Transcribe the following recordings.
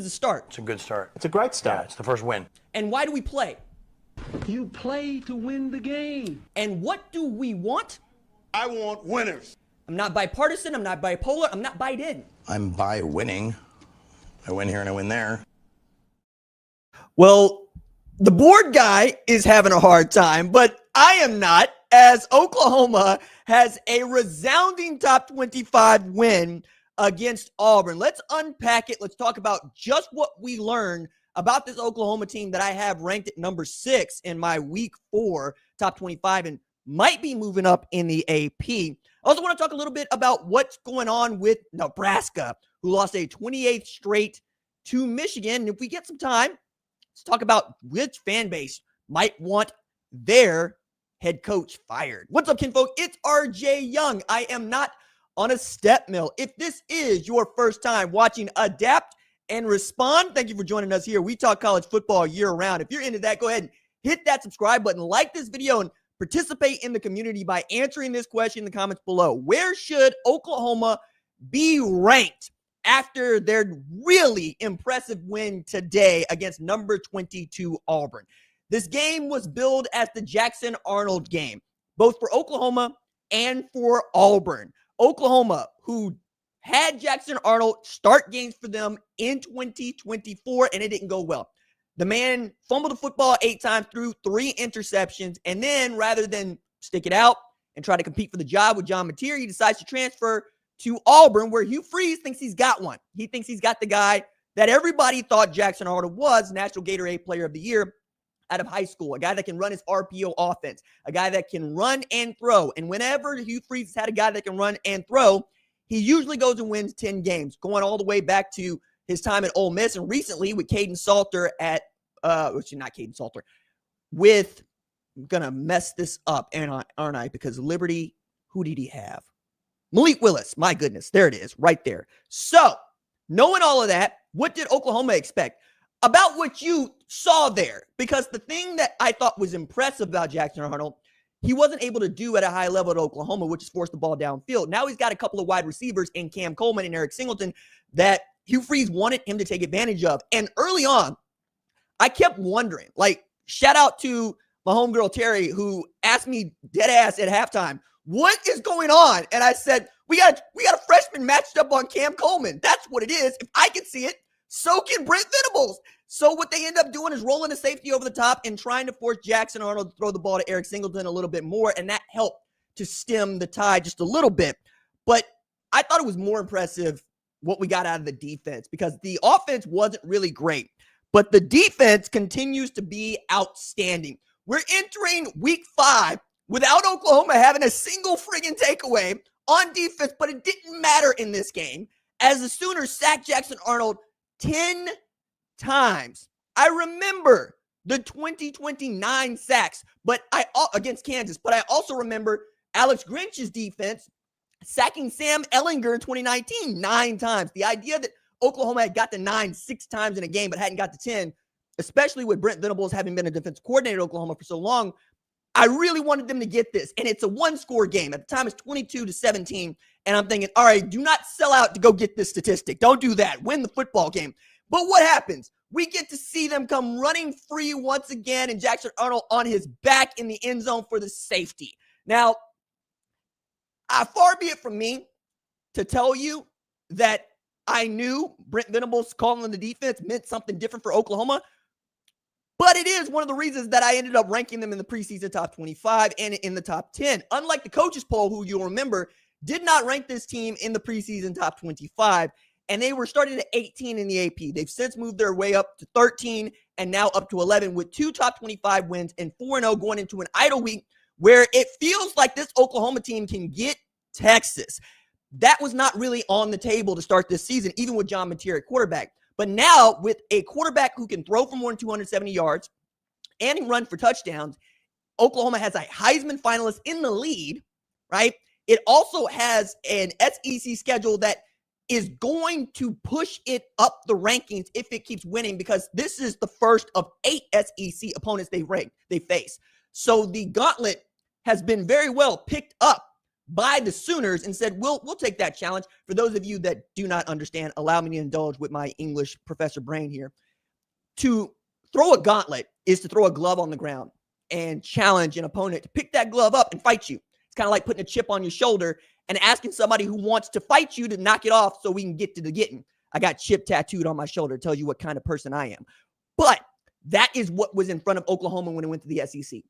a start. It's a good start. It's a great start. Yeah, it's the first win. And why do we play? You play to win the game. And what do we want? I want winners. I'm not bipartisan. I'm not bipolar. I'm not Biden. I'm by winning. I win here and I win there. Well, the board guy is having a hard time, but I am not, as Oklahoma has a resounding top 25 win against Auburn. Let's unpack it. Let's talk about just what we learned about this Oklahoma team that I have ranked at number 6 in my week 4 top 25 and might be moving up in the AP. I also want to talk a little bit about what's going on with Nebraska, who lost a 28th straight to Michigan. And if we get some time, let's talk about which fan base might want their head coach fired. What's up, kinfolk? It's RJ Young. I am not on a step mill. If this is your first time watching Adapt and Respond, thank you for joining us here. We talk college football year round. If you're into that, go ahead and hit that subscribe button, like this video, and participate in the community by answering this question in the comments below. Where should Oklahoma be ranked after their really impressive win today against number 22 Auburn? This game was billed as the Jackson Arnold game, both for Oklahoma and for Auburn. Oklahoma, who had Jackson Arnold start games for them in 2024, and it didn't go well. The man fumbled the football 8 times, threw 3 interceptions, and then rather than stick it out and try to compete for the job with John Mateer, he decides to transfer to Auburn, where Hugh Freeze thinks he's got one. He thinks he's got the guy that everybody thought Jackson Arnold was, National Gatorade Player of the Year out of high school, a guy that can run his RPO offense, a guy that can run and throw. And whenever Hugh Freeze has had a guy that can run and throw, he usually goes and wins 10 games, going all the way back to his time at Ole Miss, and recently with Caden Salter at, not Caden Salter, with, I'm going to mess this up, aren't I? Because Liberty, who did he have? Malik Willis, my goodness, there it is, right there. So, knowing all of that, what did Oklahoma expect? About what you saw there, because the thing that I thought was impressive about Jackson Arnold, he wasn't able to do at a high level at Oklahoma, which is force the ball downfield. Now he's got a couple of wide receivers in Cam Coleman and Eric Singleton that Hugh Freeze wanted him to take advantage of. And early on, I kept wondering, like, shout out to my homegirl Terry, who asked me dead ass at halftime, what is going on? And I said, we got a freshman matched up on Cam Coleman. That's what it is. If I can see it, so can Brent Venables. So what they end up doing is rolling a safety over the top and trying to force Jackson Arnold to throw the ball to Eric Singleton a little bit more, and that helped to stem the tide just a little bit. But I thought it was more impressive what we got out of the defense, because the offense wasn't really great, but the defense continues to be outstanding. We're entering week 5 without Oklahoma having a single friggin' takeaway on defense, but it didn't matter in this game as the Sooners sacked Jackson Arnold 10 times. I remember the 2029 sacks, but against Kansas, but I also remember Alex Grinch's defense sacking Sam Ellinger in 2019 9 times. The idea that Oklahoma had got to 9 6 times in a game but hadn't got to 10, especially with Brent Venables having been a defensive coordinator at Oklahoma for so long, I really wanted them to get this. And it's a 1-score game. At the time, it's 22-17. And I'm thinking, all right, do not sell out to go get this statistic. Don't do that. Win the football game. But what happens? We get to see them come running free once again, and Jackson Arnold on his back in the end zone for the safety. Now, far be it from me to tell you that I knew Brent Venables calling the defense meant something different for Oklahoma, but it is one of the reasons that I ended up ranking them in the preseason top 25 and in the top 10. Unlike the coaches poll, who you'll remember did not rank this team in the preseason top 25, and they were starting at 18 in the AP. They've since moved their way up to 13 and now up to 11 with 2 top 25 wins and 4-0 going into an idle week where it feels like this Oklahoma team can get Texas. That was not really on the table to start this season, even with John Mateer at quarterback. But now with a quarterback who can throw for more than 270 yards and run for touchdowns, Oklahoma has a Heisman finalist in the lead, right? It also has an SEC schedule that is going to push it up the rankings if it keeps winning, because this is the first of 8 SEC opponents they face. So the gauntlet has been very well picked up by the Sooners and said, we'll take that challenge. For those of you that do not understand, allow me to indulge with my English professor brain here. To throw a gauntlet is to throw a glove on the ground and challenge an opponent to pick that glove up and fight you. It's kind of like putting a chip on your shoulder and asking somebody who wants to fight you to knock it off so we can get to the getting. I got chip tattooed on my shoulder. It tells you what kind of person I am. But that is what was in front of Oklahoma when it went to the SEC.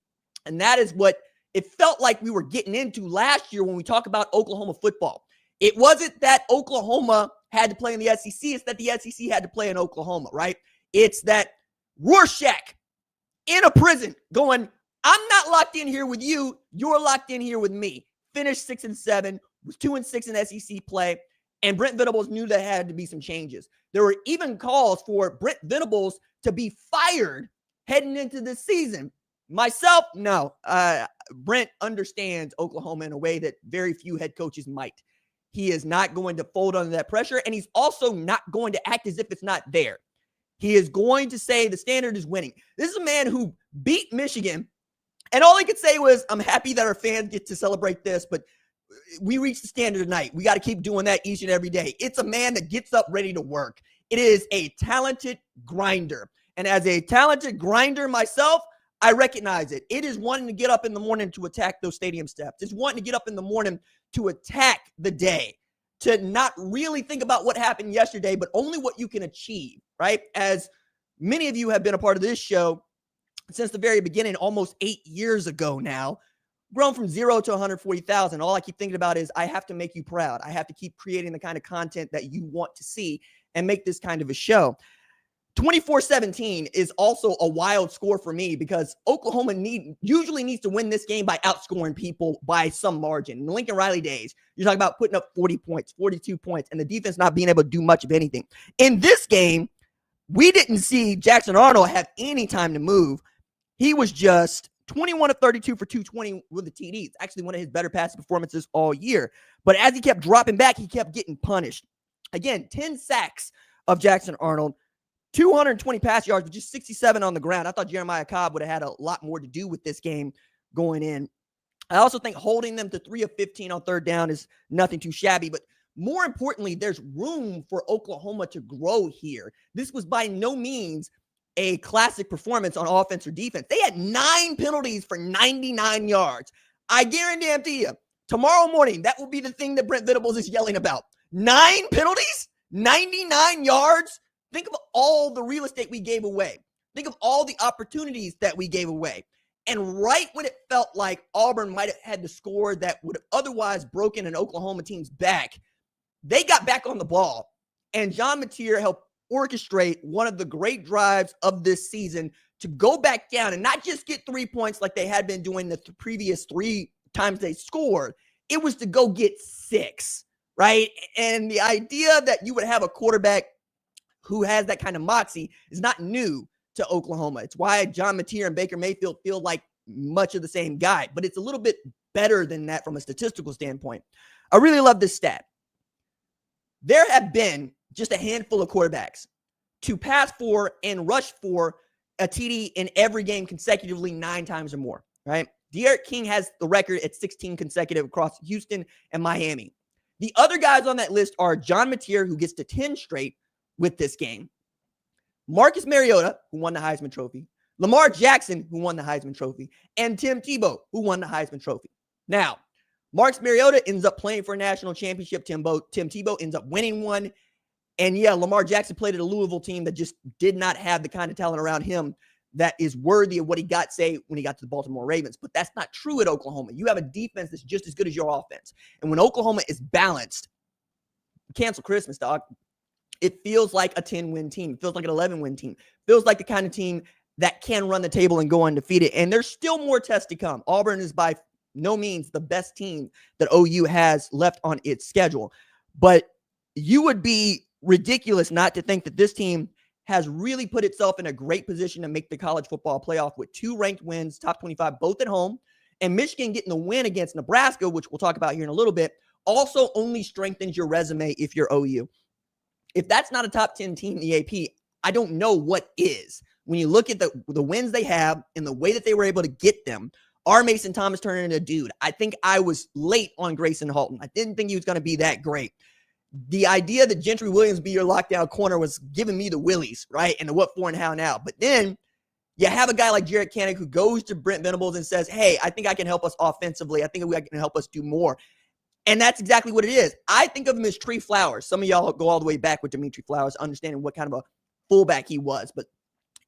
And that is what it felt like we were getting into last year when we talk about Oklahoma football. It wasn't that Oklahoma had to play in the SEC. It's that the SEC had to play in Oklahoma, right? It's that Rorschach in a prison going, I'm not locked in here with you. You're locked in here with me. Finished 6-7, was 2-6 in SEC play. And Brent Venables knew there had to be some changes. There were even calls for Brent Venables to be fired heading into this season. Myself, no. Brent understands Oklahoma in a way that very few head coaches might. He is not going to fold under that pressure, and he's also not going to act as if it's not there. He is going to say the standard is winning. This is a man who beat Michigan, and all he could say was, I'm happy that our fans get to celebrate this, but we reached the standard tonight. We got to keep doing that each and every day. It's a man that gets up ready to work. It is a talented grinder. And as a talented grinder myself, I recognize it. It is wanting to get up in the morning to attack those stadium steps. It's wanting to get up in the morning to attack the day, to not really think about what happened yesterday, but only what you can achieve, right? As many of you have been a part of this show since the very beginning, almost 8 years ago now, grown from 0 to 140,000. All I keep thinking about is I have to make you proud. I have to keep creating the kind of content that you want to see and make this kind of a show. 24-17 is also a wild score for me because Oklahoma usually needs to win this game by outscoring people by some margin. In the Lincoln Riley days, you're talking about putting up 40 points, 42 points, and the defense not being able to do much of anything. In this game, we didn't see Jackson Arnold have any time to move. He was just 21 of 32 for 220 with the TD. It's actually one of his better passing performances all year. But as he kept dropping back, he kept getting punished. Again, 10 sacks of Jackson Arnold, 220 pass yards, but just 67 on the ground. I thought Jeremiah Cobb would have had a lot more to do with this game going in. I also think holding them to 3 of 15 on third down is nothing too shabby. But more importantly, there's room for Oklahoma to grow here. This was by no means a classic performance on offense or defense. They had 9 penalties for 99 yards. I guarantee you, tomorrow morning, that will be the thing that Brent Venables is yelling about. 9 penalties, 99 yards. Think of all the real estate we gave away. Think of all the opportunities that we gave away. And right when it felt like Auburn might have had the score that would have otherwise broken an Oklahoma team's back, they got back on the ball. And John Mateer helped orchestrate one of the great drives of this season to go back down and not just get 3 points like they had been doing the previous 3 times they scored. It was to go get 6, right? And the idea that you would have a quarterback who has that kind of moxie is not new to Oklahoma. It's why John Mateer and Baker Mayfield feel like much of the same guy, but it's a little bit better than that from a statistical standpoint. I really love this stat. There have been just a handful of quarterbacks to pass for and rush for a TD in every game consecutively 9 times or more, right? De'Aaron King has the record at 16 consecutive across Houston and Miami. The other guys on that list are John Mateer, who gets to 10 straight with this game, Marcus Mariota, who won the Heisman Trophy, Lamar Jackson, who won the Heisman Trophy, and Tim Tebow, who won the Heisman Trophy. Now, Marcus Mariota ends up playing for a national championship. Tim Tebow ends up winning one. And yeah, Lamar Jackson played at a Louisville team that just did not have the kind of talent around him that is worthy of what he got, say, when he got to the Baltimore Ravens. But that's not true at Oklahoma. You have a defense that's just as good as your offense. And when Oklahoma is balanced, cancel Christmas, dog. It feels like a 10-win team. It feels like an 11-win team. It feels like the kind of team that can run the table and go undefeated. And there's still more tests to come. Auburn is by no means the best team that OU has left on its schedule. But you would be ridiculous not to think that this team has really put itself in a great position to make the college football playoff with 2 ranked wins, top 25, both at home. And Michigan getting the win against Nebraska, which we'll talk about here in a little bit, also only strengthens your resume if you're OU. If that's not a top 10 team in the AP, I don't know what is. When you look at the wins they have and the way that they were able to get them, R. Mason Thomas turning into a dude. I think I was late on Grayson Halton. I didn't think he was going to be that great. The idea that Gentry Williams be your lockdown corner was giving me the willies, right? And the what for and how now. But then you have a guy like Jared Kannick who goes to Brent Venables and says, hey, I think I can help us offensively. I think I can help us do more. And that's exactly what it is. I think of him as Tree Flowers. Some of y'all go all the way back with Dimitri Flowers, understanding what kind of a fullback he was. But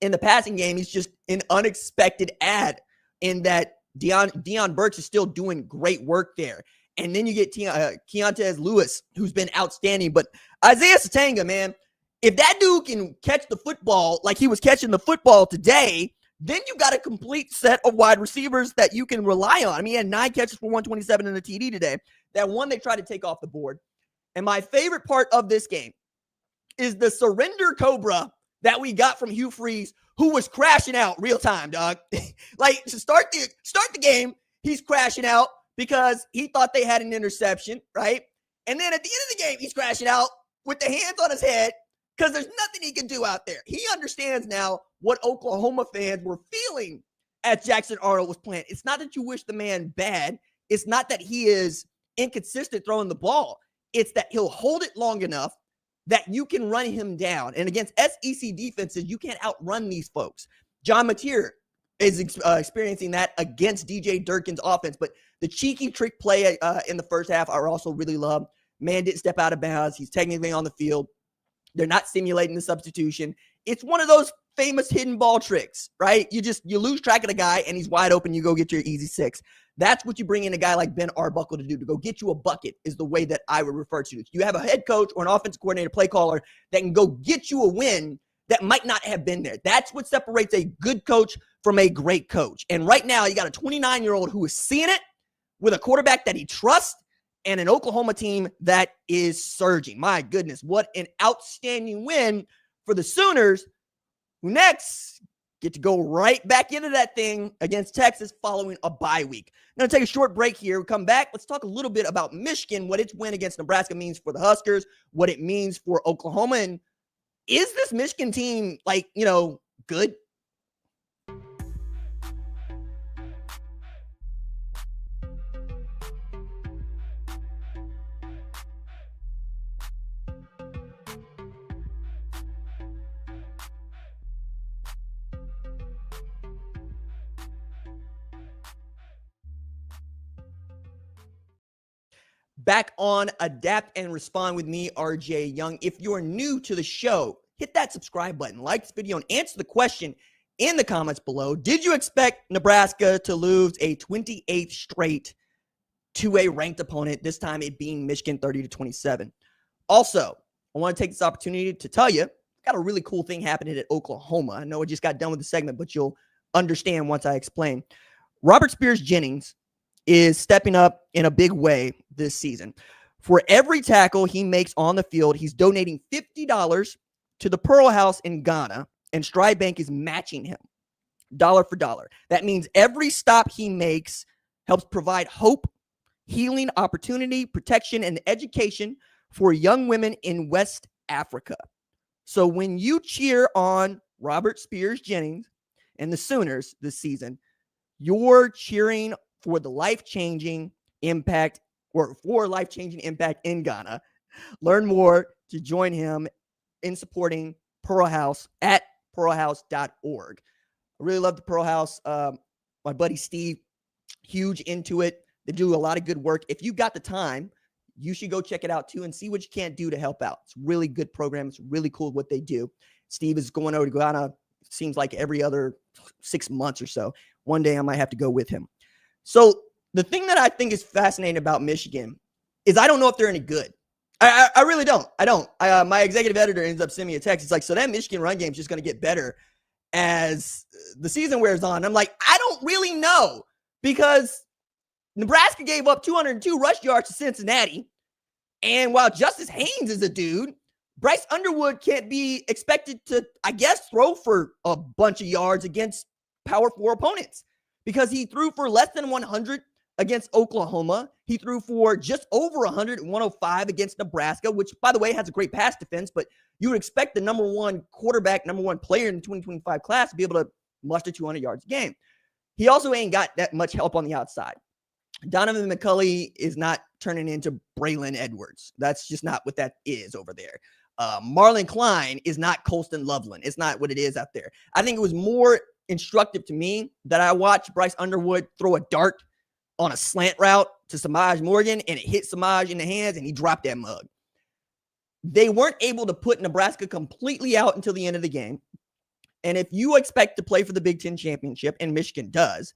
in the passing game, he's just an unexpected add in that Deion Burks is still doing great work there. And then you get Keontez Lewis, who's been outstanding. But Isaiah Satanga, man, if that dude can catch the football like he was catching the football today, then you got a complete set of wide receivers that you can rely on. I mean, he had 9 catches for 127 and a TD today. That one they tried to take off the board. And my favorite part of this game is the surrender cobra that we got from Hugh Freeze, who was crashing out real time, dog. Like, to start the game, he's crashing out because he thought they had an interception, right? And then at the end of the game, he's crashing out with the hands on his head because there's nothing he can do out there. He understands now what Oklahoma fans were feeling as Jackson Arnold was playing. It's not that you wish the man bad. It's not that he is inconsistent throwing the ball. It's that he'll hold it long enough that you can run him down. And against SEC defenses, you can't outrun these folks. John Mateer is experiencing that against DJ Durkin's offense. But the cheeky trick play in the first half, I also really love. Man didn't step out of bounds. He's technically on the field. They're not simulating the substitution. It's one of those famous hidden ball tricks, right? You lose track of the guy and he's wide open. You go get your easy 6. That's what you bring in a guy like Ben Arbuckle to do, to go get you a bucket, is the way that I would refer to it. You have a head coach or an offensive coordinator, play caller that can go get you a win that might not have been there. That's what separates a good coach from a great coach. And right now, you got a 29-year-old who is seeing it with a quarterback that he trusts and an Oklahoma team that is surging. My goodness, what an outstanding win for the Sooners, who next get to go right back into that thing against Texas following a bye week. I'm going to take a short break here. We come back. Let's talk a little bit about Michigan, what its win against Nebraska means for the Huskers, what it means for Oklahoma. And is this Michigan team, good? Back on Adapt and Respond with me, RJ Young. If you're new to the show, hit that subscribe button, like this video, and answer the question in the comments below. Did you expect Nebraska to lose a 28th straight to a ranked opponent, this time it being Michigan 30-27? Also, I want to take this opportunity to tell you, got a really cool thing happening at Oklahoma. I know I just got done with the segment, but you'll understand once I explain. Robert Spears Jennings is stepping up in a big way this season. For every tackle he makes on the field, he's donating $50 to the Pearl House in Ghana, and Stride Bank is matching him dollar for dollar. That means every stop he makes helps provide hope, healing, opportunity, protection, and education for young women in West Africa. So when you cheer on Robert Spears Jennings and the Sooners this season, you're cheering for the life-changing impact, or for life-changing impact in Ghana. Learn more to join him in supporting Pearl House at pearlhouse.org. I really love the Pearl House. My buddy Steve, huge into it. They do a lot of good work. If you got the time, you should go check it out too and see what you can do to help out. It's a really good program. It's really cool what they do. Steve is going over to Ghana, seems like every other 6 months or so. One day I might have to go with him. So the thing that I think is fascinating about Michigan is I don't know if they're any good. I really don't. I don't. My executive editor ends up sending me a text. It's like, so that Michigan run game is just going to get better as the season wears on. I'm like, I don't really know, because Nebraska gave up 202 rush yards to Cincinnati. And while Justice Haynes is a dude, Bryce Underwood can't be expected to, I guess, throw for a bunch of yards against Power 4 opponents, because he threw for less than 100 against Oklahoma. He threw for just over 100 and 105 against Nebraska, which, by the way, has a great pass defense, but you would expect the number one quarterback, number one player in the 2025 class to be able to muster 200 yards a game. He also ain't got that much help on the outside. Donovan McCulley is not turning into Braylon Edwards. That's just not what that is over there. Marlon Klein is not Colston Loveland. It's not what it is out there. I think it was more instructive to me that I watched Bryce Underwood throw a dart on a slant route to Samaj Morgan, and it hit Samaj in the hands, and he dropped that mug. They weren't able to put Nebraska completely out until the end of the game. And if you expect to play for the Big Ten championship, and Michigan does,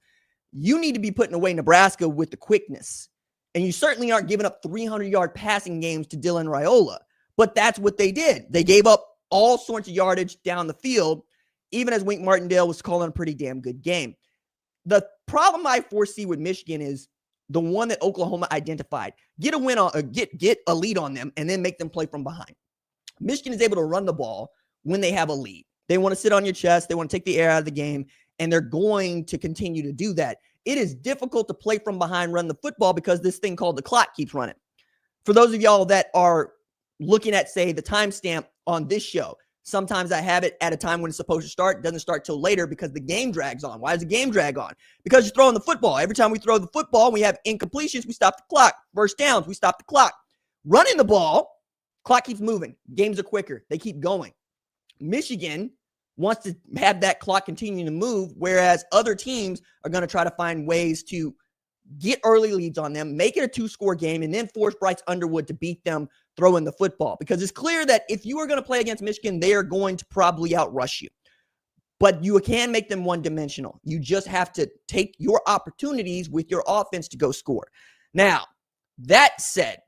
you need to be putting away Nebraska with the quickness. And you certainly aren't giving up 300-yard passing games to Dylan Raiola. But that's what they did. They gave up all sorts of yardage down the field, even as Wink Martindale was calling a pretty damn good game. The problem I foresee with Michigan is the one that Oklahoma identified. Get a win on, get a lead on them, and then make them play from behind. Michigan is able to run the ball when they have a lead. They want to sit on your chest. They want to take the air out of the game, and they're going to continue to do that. It is difficult to play from behind, run the football, because this thing called the clock keeps running. For those of y'all that are looking at, say, the timestamp on this show, sometimes I have it at a time when it's supposed to start. It doesn't start till later because the game drags on. Why does the game drag on? Because you're throwing the football. Every time we throw the football, we have incompletions, we stop the clock. First downs, we stop the clock. Running the ball, clock keeps moving. Games are quicker. They keep going. Michigan wants to have that clock continue to move, whereas other teams are going to try to find ways to get early leads on them, make it a two-score game, and then force Bryce Underwood to beat them throwing the football. Because it's clear that if you are going to play against Michigan, they are going to probably outrush you. But you can make them one-dimensional. You just have to take your opportunities with your offense to go score. Now, that said,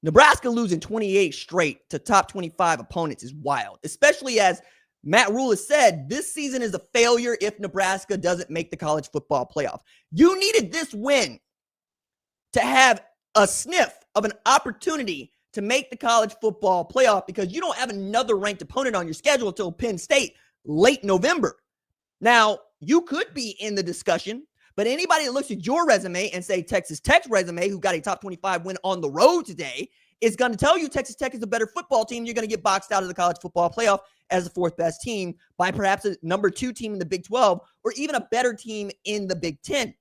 Nebraska losing 28 straight to top 25 opponents is wild, especially as Matt Rule has said this season is a failure if Nebraska doesn't make the college football playoff. You needed this win to have a sniff of an opportunity to make the college football playoff, because you don't have another ranked opponent on your schedule until Penn State late November. Now, you could be in the discussion, but anybody that looks at your resume and say Texas Tech's resume, who got a top 25 win on the road today, is going to tell you Texas Tech is a better football team. You're going to get boxed out of the college football playoff as the fourth best team by perhaps a number 2 team in the Big 12 or even a better team in the Big 10.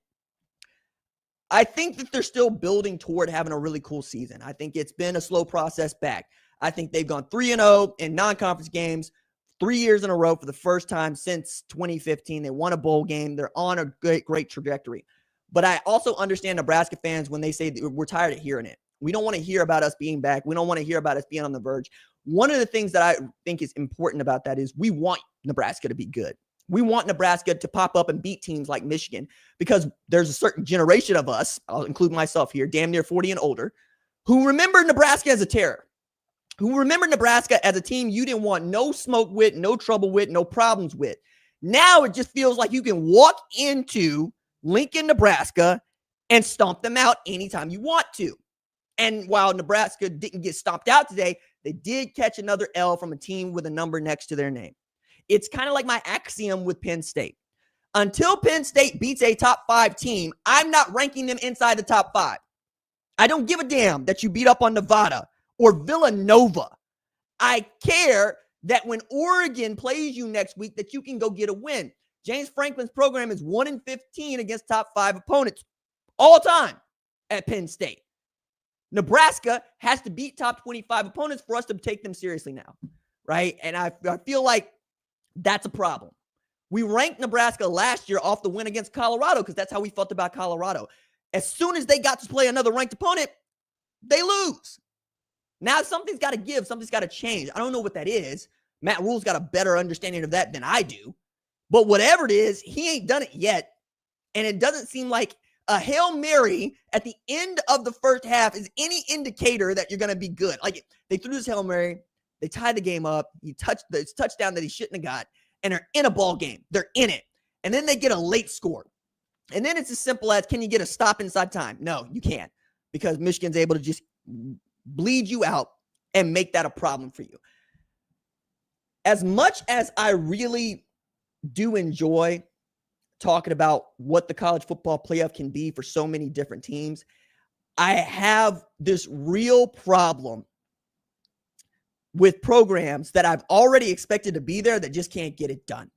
I think that they're still building toward having a really cool season. I think it's been a slow process back. I think they've gone 3-0 in non-conference games 3 years in a row for the first time since 2015. They won a bowl game. They're on a great trajectory. But I also understand Nebraska fans when they say that we're tired of hearing it. We don't want to hear about us being back. We don't want to hear about us being on the verge. One of the things that I think is important about that is we want Nebraska to be good. We want Nebraska to pop up and beat teams like Michigan, because there's a certain generation of us, I'll include myself here, damn near 40 and older, who remember Nebraska as a terror, who remember Nebraska as a team you didn't want no smoke with, no trouble with, no problems with. Now it just feels like you can walk into Lincoln, Nebraska, and stomp them out anytime you want to. And while Nebraska didn't get stomped out today, they did catch another L from a team with a number next to their name. It's kind of like my axiom with Penn State. Until Penn State beats a top 5 team, I'm not ranking them inside the top 5. I don't give a damn that you beat up on Nevada or Villanova. I care that when Oregon plays you next week, that you can go get a win. James Franklin's program is 1-15 against top 5 opponents all time at Penn State. Nebraska has to beat top 25 opponents for us to take them seriously now, right? And I feel like that's a problem. We ranked Nebraska last year off the win against Colorado because that's how we felt about Colorado. As soon as they got to play another ranked opponent, they lose. Now something's got to give. Something's got to change. I don't know what that is. Matt Rule's got a better understanding of that than I do. But whatever it is, he ain't done it yet. And it doesn't seem like a Hail Mary at the end of the first half is any indicator that you're going to be good. Like, they threw this Hail Mary. They tied the game up. He touched the touchdown that he shouldn't have got. And they're in a ball game. They're in it. And then they get a late score. And then it's as simple as, can you get a stop inside time? No, you can't. Because Michigan's able to just bleed you out and make that a problem for you. As much as I really do enjoy talking about what the college football playoff can be for so many different teams, I have this real problem with programs that I've already expected to be there that just can't get it done.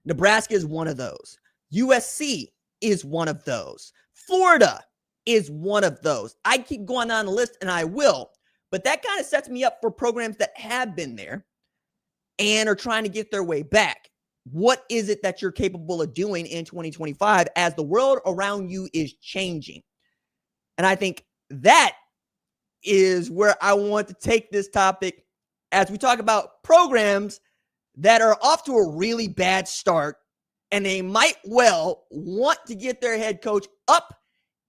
Nebraska is one of those. USC is one of those. Florida is one of those. I keep going down the list, and I will, but that kind of sets me up for programs that have been there and are trying to get their way back. What is it that you're capable of doing in 2025 as the world around you is changing? And I think that is where I want to take this topic as we talk about programs that are off to a really bad start, and they might well want to get their head coach up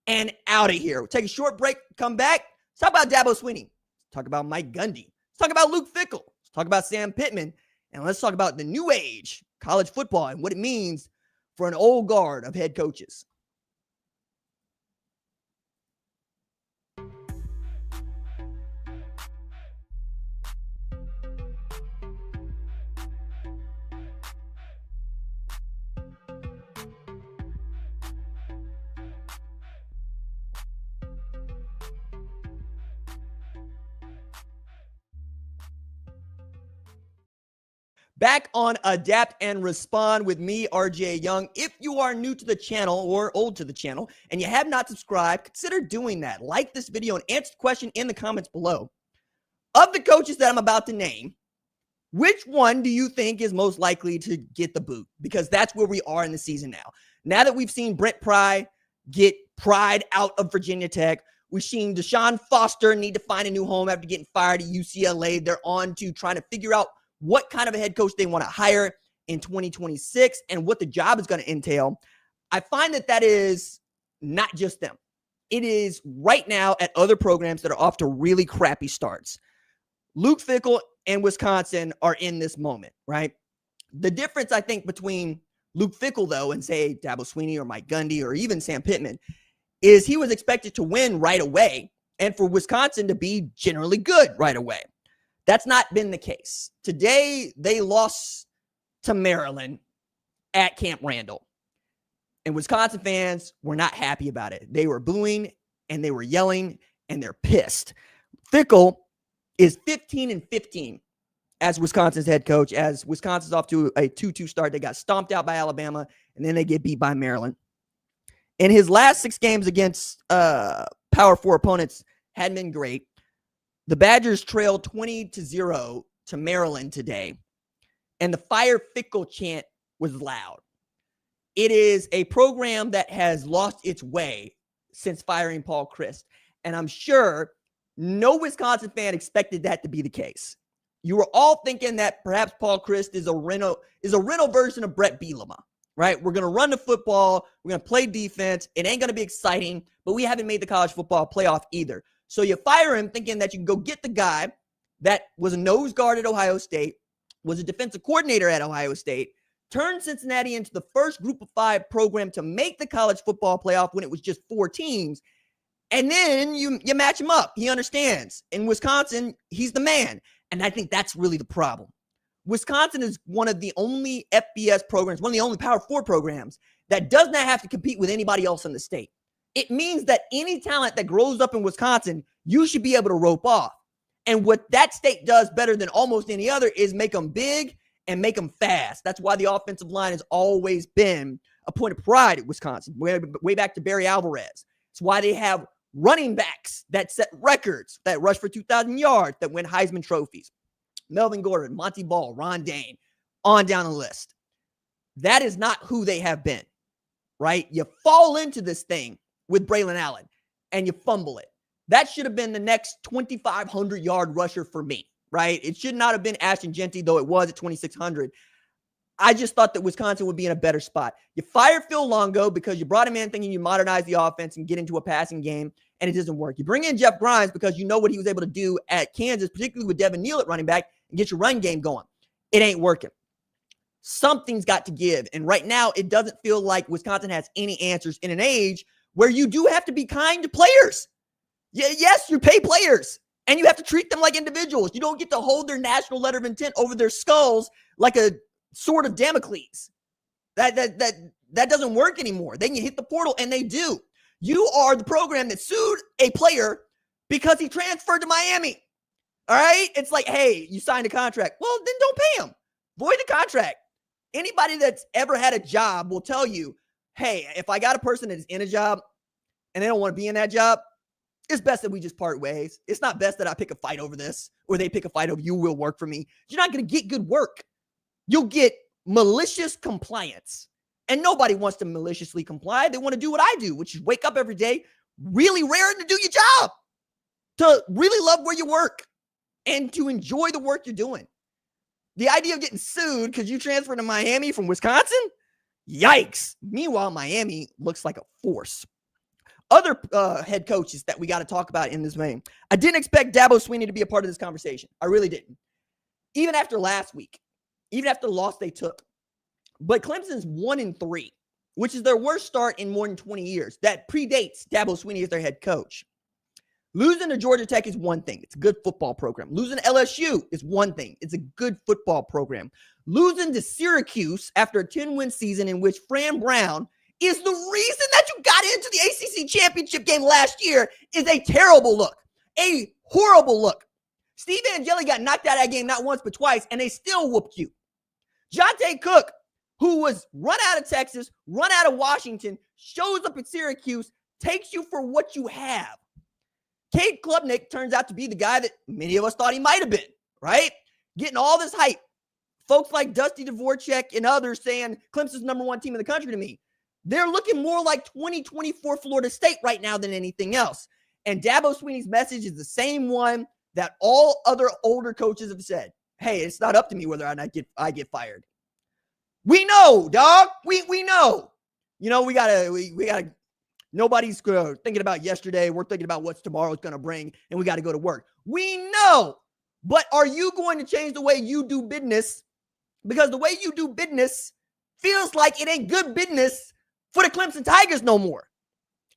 and out of here. We'll take a short break, come back. Let's talk about Dabo Swinney. Let's talk about Mike Gundy. Let's talk about Luke Fickell. Let's talk about Sam Pittman. And let's talk about the new age college football and what it means for an old guard of head coaches. Back on Adapt and Respond with me, RJ Young. If you are new to the channel or old to the channel and you have not subscribed, consider doing that. Like this video and answer the question in the comments below. Of the coaches that I'm about to name, which one do you think is most likely to get the boot? Because that's where we are in the season now. Now that we've seen Brent Pry get pried out of Virginia Tech, we've seen Deshaun Foster need to find a new home after getting fired at UCLA. They're on to trying to figure out what kind of a head coach they want to hire in 2026 and what the job is going to entail. I find that is not just them. It is right now at other programs that are off to really crappy starts. Luke Fickell and Wisconsin are in this moment, right? The difference, I think, between Luke Fickell, though, and say Dabo Swinney or Mike Gundy or even Sam Pittman is he was expected to win right away and for Wisconsin to be generally good right away. That's not been the case. Today, they lost to Maryland at Camp Randall. And Wisconsin fans were not happy about it. They were booing and they were yelling and they're pissed. Fickell is 15-15 as Wisconsin's head coach, as Wisconsin's off to a 2-2 start. They got stomped out by Alabama, and then they get beat by Maryland. In his last 6 games against Power 4 opponents hadn't been great. The Badgers trailed 20-0 to Maryland today, and the Fire Fickell chant was loud. It is a program that has lost its way since firing Paul Chryst, and I'm sure no Wisconsin fan expected that to be the case. You were all thinking that perhaps Paul Chryst is a rental version of Brett Bielema, right? We're going to run the football. We're going to play defense. It ain't going to be exciting, but we haven't made the college football playoff either. So you fire him thinking that you can go get the guy that was a nose guard at Ohio State, was a defensive coordinator at Ohio State, turned Cincinnati into the first group of 5 program to make the college football playoff when it was just 4 teams. And then you match him up. He understands. In Wisconsin, he's the man. And I think that's really the problem. Wisconsin is one of the only FBS programs, one of the only Power 4 programs that does not have to compete with anybody else in the state. It means that any talent that grows up in Wisconsin, you should be able to rope off. And what that state does better than almost any other is make them big and make them fast. That's why the offensive line has always been a point of pride at Wisconsin, way back to Barry Alvarez. It's why they have running backs that set records, that rush for 2,000 yards, that win Heisman trophies. Melvin Gordon, Monty Ball, Ron Dane, on down the list. That is not who they have been, right? You fall into this thing with Braylon Allen and you fumble it. That should have been the next 2,500-yard rusher for me, right? It should not have been Ashton Jeanty, though it was at 2,600. I just thought that Wisconsin would be in a better spot. You fire Phil Longo because you brought him in thinking you modernize the offense and get into a passing game, and it doesn't work. You bring in Jeff Grimes because you know what he was able to do at Kansas, particularly with Devin Neal at running back, and get your run game going. It ain't working. Something's got to give, and right now it doesn't feel like Wisconsin has any answers in an age where you do have to be kind to players. Yes, you pay players, and you have to treat them like individuals. You don't get to hold their national letter of intent over their skulls like a sword of Damocles. That doesn't work anymore. Then you hit the portal, and they do. You are the program that sued a player because he transferred to Miami. All right? It's like, hey, you signed a contract. Well, then don't pay him. Void the contract. Anybody that's ever had a job will tell you hey, if I got a person that is in a job and they don't want to be in that job, it's best that we just part ways. It's not best that I pick a fight over this or they pick a fight over you will work for me. You're not going to get good work. You'll get malicious compliance. And nobody wants to maliciously comply. They want to do what I do, which is wake up every day, really raring to do your job, to really love where you work, and to enjoy the work you're doing. The idea of getting sued because you transferred to Miami from Wisconsin? Yikes. Meanwhile, Miami looks like a force. Other head coaches that we got to talk about in this vein. I didn't expect Dabo Swinney to be a part of this conversation. I really didn't. Even after last week, even after the loss they took. But Clemson's 1-3, which is their worst start in more than 20 years. That predates Dabo Swinney as their head coach. Losing to Georgia Tech is one thing. It's a good football program. Losing to LSU is one thing. It's a good football program. Losing to Syracuse after a 10-win season in which Fran Brown is the reason that you got into the ACC championship game last year is a terrible look. A horrible look. Steve Angeli got knocked out of that game not once but twice, and they still whooped you. Jonte Cook, who was run out of Texas, run out of Washington, shows up at Syracuse, takes you for what you have. Cade Klubnik turns out to be the guy that many of us thought he might have been, right? Getting all this hype. Folks like Dusty Dvorak and others saying Clemson's #1 team in the country to me. They're looking more like 2024 Florida State right now than anything else. And Dabo Swinney's message is the same one that all other older coaches have said. Hey, it's not up to me whether or not I get fired. We know, dog. We know. You know, we gotta. Nobody's thinking about yesterday. We're thinking about what's tomorrow's going to bring, and we got to go to work. We know. But are you going to change the way you do business? Because the way you do business feels like it ain't good business for the Clemson Tigers no more.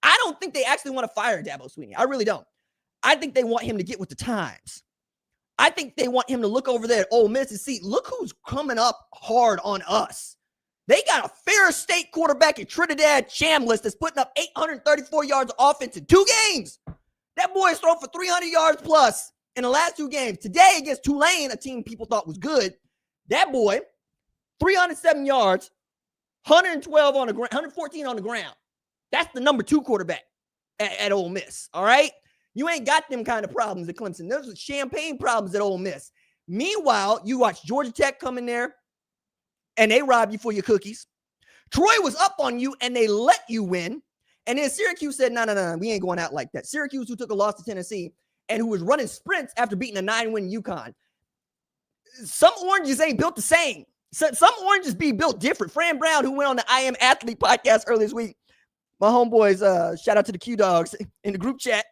I don't think they actually want to fire Dabo Swinney. I really don't. I think they want him to get with the times. I think they want him to look over there at Ole Miss and see, look who's coming up hard on us. They got a Ferris State quarterback in Trinidad Chambliss that's putting up 834 yards of offense in 2 games. That boy has thrown for 300 yards plus in the last 2 games. Today against Tulane, a team people thought was good, that boy, 307 yards, 112 on the ground, 114 on the ground. That's the #2 quarterback at Ole Miss, all right? You ain't got them kind of problems at Clemson. There's champagne problems at Ole Miss. Meanwhile, you watch Georgia Tech come in there, and they rob you for your cookies. Troy was up on you, and they let you win. And then Syracuse said, no, we ain't going out like that. Syracuse, who took a loss to Tennessee, and who was running sprints after beating a 9-win UConn. Some oranges ain't built the same. Some oranges be built different. Fran Brown, who went on the I Am Athlete podcast earlier this week, my homeboys, shout out to the Q-Dogs in the group chat.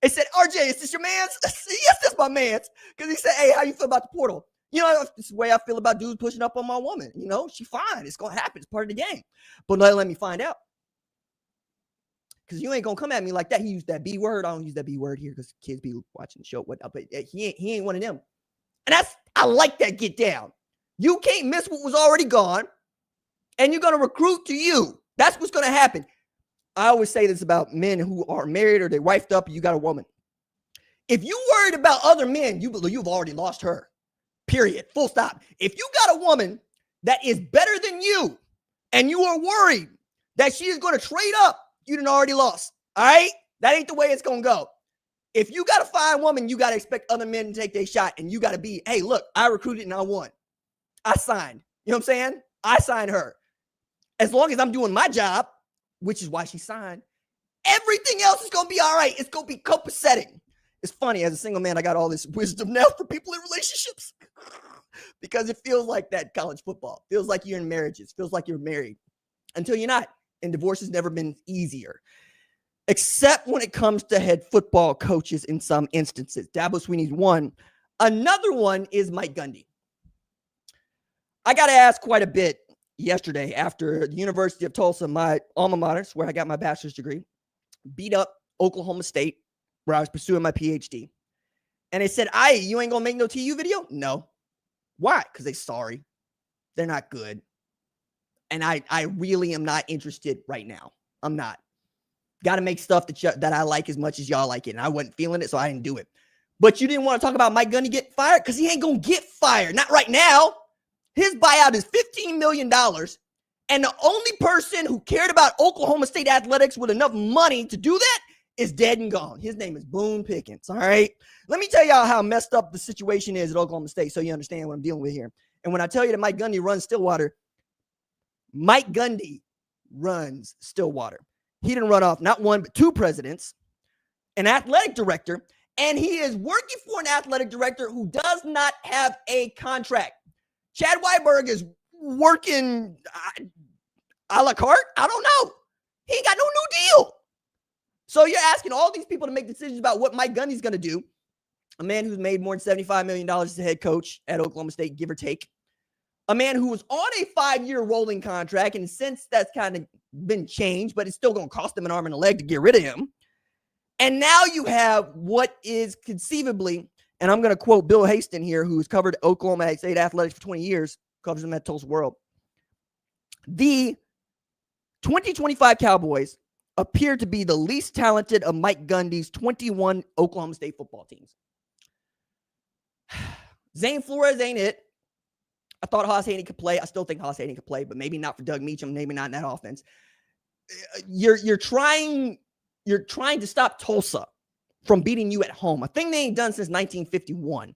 They said, RJ, is this your man's? Yes, that's my man's. Because he said, hey, how you feel about the portal? You know, this is the way I feel about dudes pushing up on my woman. You know, she fine. It's going to happen. It's part of the game. But let me find out. Because you ain't going to come at me like that. He used that B word. I don't use that B word here because kids be watching the show. But he ain't one of them. And I like that get down. You can't miss what was already gone. And you're going to recruit to you. That's what's going to happen. I always say this about men who are married or they wifed up and you got a woman. If you worried about other men, you've already lost her. Period. Full stop. If you got a woman that is better than you and you are worried that she is going to trade up, you done already lost. All right? That ain't the way it's going to go. If you got a fine woman, you got to expect other men to take their shot. And you got to be, hey, look, I recruited and I won. I signed. You know what I'm saying? I signed her. As long as I'm doing my job, which is why she signed, everything else is going to be all right. It's going to be copacetic. It's funny, as a single man, I got all this wisdom now for people in relationships because it feels like that college football. It feels like you're in marriages. It feels like you're married until you're not. And divorce has never been easier, except when it comes to head football coaches in some instances. Dabo Swinney's one. Another one is Mike Gundy. I got asked quite a bit yesterday after the University of Tulsa, my alma mater, where I got my bachelor's degree, beat up Oklahoma State, where I was pursuing my PhD. And they said, you ain't going to make no TU video? No. Why? Because they're sorry. They're not good. And I really am not interested right now. I'm not. Got to make stuff that I like as much as y'all like it. And I wasn't feeling it, so I didn't do it. But you didn't want to talk about Mike Gundy getting fired? Because he ain't going to get fired. Not right now. His buyout is $15 million. And the only person who cared about Oklahoma State athletics with enough money to do that is dead and gone. His name is Boone Pickens, all right? Let me tell y'all how messed up the situation is at Oklahoma State so you understand what I'm dealing with here. And when I tell you that Mike Gundy runs Stillwater, Mike Gundy runs Stillwater. He didn't run off not one but two presidents, an athletic director, and he is working for an athletic director who does not have a contract. Chad Weiberg is working a la carte? I don't know. He ain't got no new deal. So you're asking all these people to make decisions about what Mike Gundy's going to do. A man who's made more than $75 million as a head coach at Oklahoma State, give or take. A man who was on a 5-year rolling contract, and since that's kind of been changed, but it's still going to cost him an arm and a leg to get rid of him. And now you have what is conceivably, and I'm going to quote Bill Haston here, who's covered Oklahoma State athletics for 20 years, covers them at Tulsa World. The 2025 Cowboys appear to be the least talented of Mike Gundy's 21 Oklahoma State football teams. Zane Flores ain't it. I thought Haas Haney could play. I still think Haas Haney could play, but maybe not for Doug Meacham, maybe not in that offense. You're trying to stop Tulsa from beating you at home, a thing they ain't done since 1951.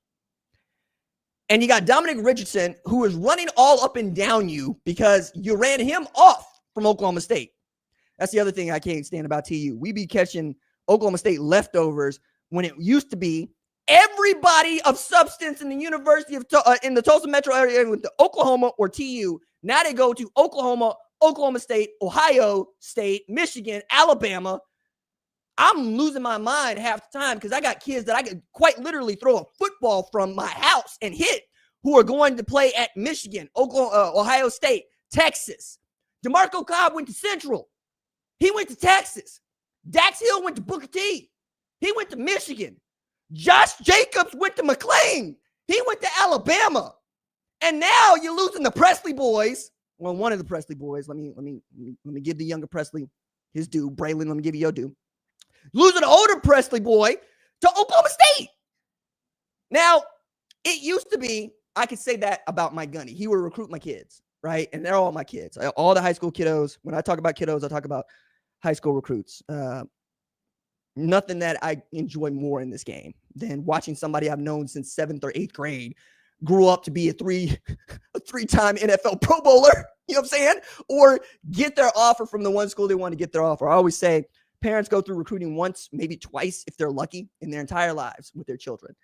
And you got Dominic Richardson, who is running all up and down you because you ran him off from Oklahoma State. That's the other thing I can't stand about TU. We be catching Oklahoma State leftovers when it used to be everybody of substance in the University of in the Tulsa metro area with the Oklahoma or TU. Now they go to Oklahoma, Oklahoma State, Ohio State, Michigan, Alabama. I'm losing my mind half the time because I got kids that I could quite literally throw a football from my house and hit who are going to play at Michigan, Oklahoma, Ohio State, Texas. DeMarco Cobb went to Central. He went to Texas. Dax Hill went to Booker T. He went to Michigan. Josh Jacobs went to McLean. He went to Alabama. And now you're losing the Presley boys. Well, one of the Presley boys. Let me give the younger Presley his due. Braylon, let me give you your due. Losing the older Presley boy to Oklahoma State. Now, it used to be, I could say that about Mike Gundy. He would recruit my kids, right? And they're all my kids. All the high school kiddos. When I talk about kiddos, I talk about high school recruits. Nothing that I enjoy more in this game than watching somebody I've known since 7th or 8th grade grew up to be a three-time NFL Pro Bowler, you know what I'm saying? Or get their offer from the one school they want to get their offer. I always say parents go through recruiting once, maybe twice, if they're lucky, in their entire lives with their children.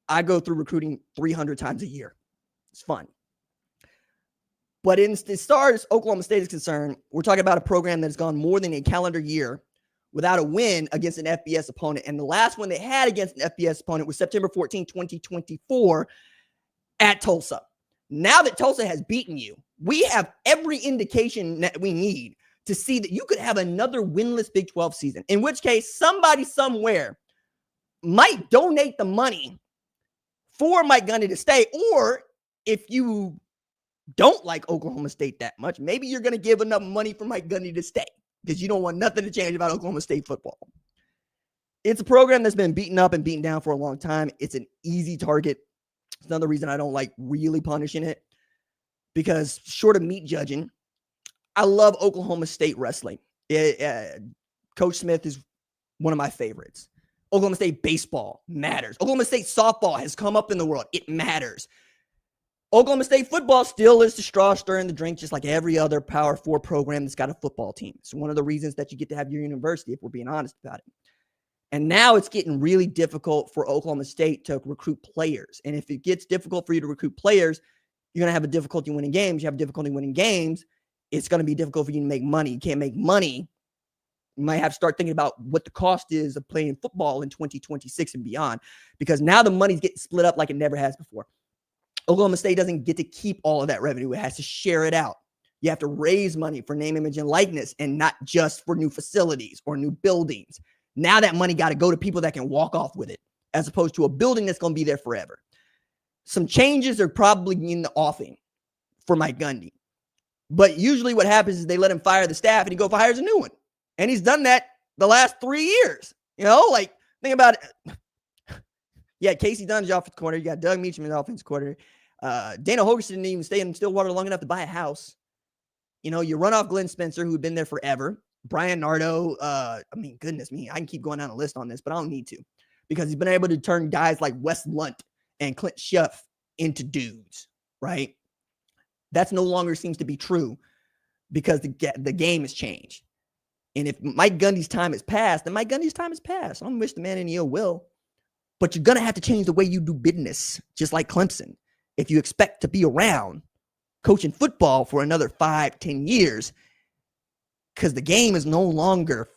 I go through recruiting 300 times a year. It's fun. But as far as Oklahoma State is concerned, we're talking about a program that has gone more than a calendar year without a win against an FBS opponent. And the last one they had against an FBS opponent was September 14, 2024 at Tulsa. Now that Tulsa has beaten you, we have every indication that we need to see that you could have another winless Big 12 season, in which case somebody somewhere might donate the money for Mike Gundy to stay. Or if you don't like Oklahoma State that much, maybe you're going to give enough money for Mike Gundy to stay because you don't want nothing to change about Oklahoma State football. It's a program that's been beaten up and beaten down for a long time. It's an easy target. It's another reason I don't like really punishing it, because short of meat judging, I love Oklahoma State wrestling. Coach Smith is one of my favorites. Oklahoma State baseball matters. Oklahoma State softball has come up in the world. It matters. Oklahoma State football still is the straw stirring the drink, just like every other Power 4 program that's got a football team. It's one of the reasons that you get to have your university, if we're being honest about it. And now it's getting really difficult for Oklahoma State to recruit players. And if it gets difficult for you to recruit players, you're going to have a difficulty winning games. You have difficulty winning games, it's going to be difficult for you to make money. You can't make money. You might have to start thinking about what the cost is of playing football in 2026 and beyond, because now the money's getting split up like it never has before. Oklahoma State doesn't get to keep all of that revenue. It has to share it out. You have to raise money for name, image, and likeness, and not just for new facilities or new buildings. Now that money got to go to people that can walk off with it, as opposed to a building that's going to be there forever. Some changes are probably in the offing for Mike Gundy. But usually what happens is they let him fire the staff and he hires a new one. And he's done that the last 3 years. You know, like, think about it. Yeah, Casey Dunn's offensive coordinator. You got Doug Meacham as offensive coordinator. Dana Holgerson didn't even stay in Stillwater long enough to buy a house. You run off Glenn Spencer, who'd been there forever. Brian Nardo, goodness me, I can keep going down a list on this, but I don't need to because he's been able to turn guys like Wes Lunt and Clint Schuff into dudes, right? That's no longer seems to be true because the game has changed. And if Mike Gundy's time has passed, then Mike Gundy's time has passed. I don't wish the man any ill will, but you're going to have to change the way you do business, just like Clemson. If you expect to be around coaching football for another 5-10 years, because the game is no longer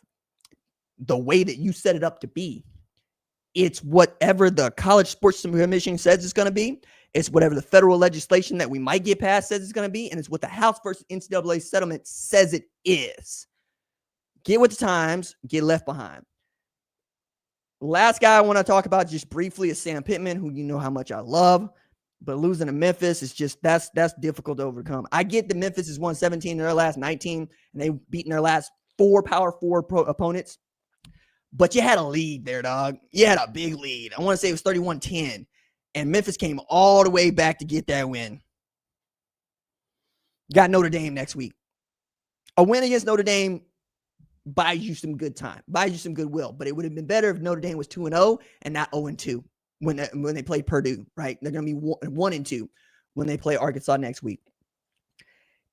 the way that you set it up to be. It's whatever the College Sports Commission says it's going to be. It's whatever the federal legislation that we might get passed says it's going to be. And it's what the House versus NCAA settlement says it is. Get with the times, get left behind. Last guy I want to talk about just briefly is Sam Pittman, who you know how much I love. But losing to Memphis is just, that's difficult to overcome. I get that Memphis has won 17 in their last 19, and they've beaten their last 4 Power 4 opponents. But you had a lead there, dog. You had a big lead. I want to say it was 31-10. And Memphis came all the way back to get that win. Got Notre Dame next week. A win against Notre Dame buys you some good time, buys you some goodwill. But it would have been better if Notre Dame was 2-0 and not 0-2 when they played Purdue, right? They're going to be 1-2 when they play Arkansas next week.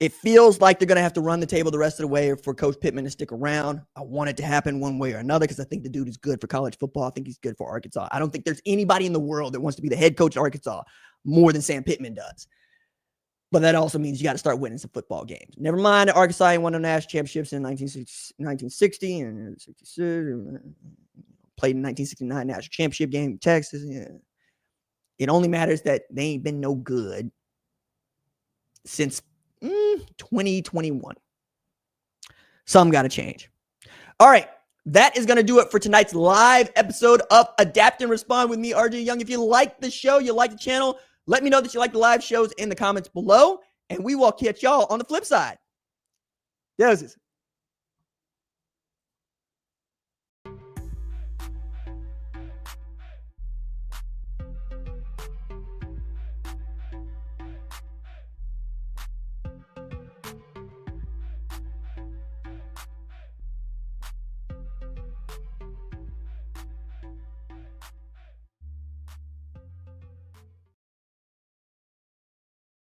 It feels like they're going to have to run the table the rest of the way for Coach Pittman to stick around. I want it to happen one way or another because I think the dude is good for college football. I think he's good for Arkansas. I don't think there's anybody in the world that wants to be the head coach of Arkansas more than Sam Pittman does. But that also means you got to start winning some football games. Never mind that Arkansas ain't won no national championships in 1960 and 66. Played in 1969 national championship game in Texas. Yeah. It only matters that they ain't been no good since 2021. Some got to change. All right. That is going to do it for tonight's live episode of Adapt and Respond with me, RJ Young. If you like the show, you like the channel, let me know that you like the live shows in the comments below, and we will catch y'all on the flip side. Deuces.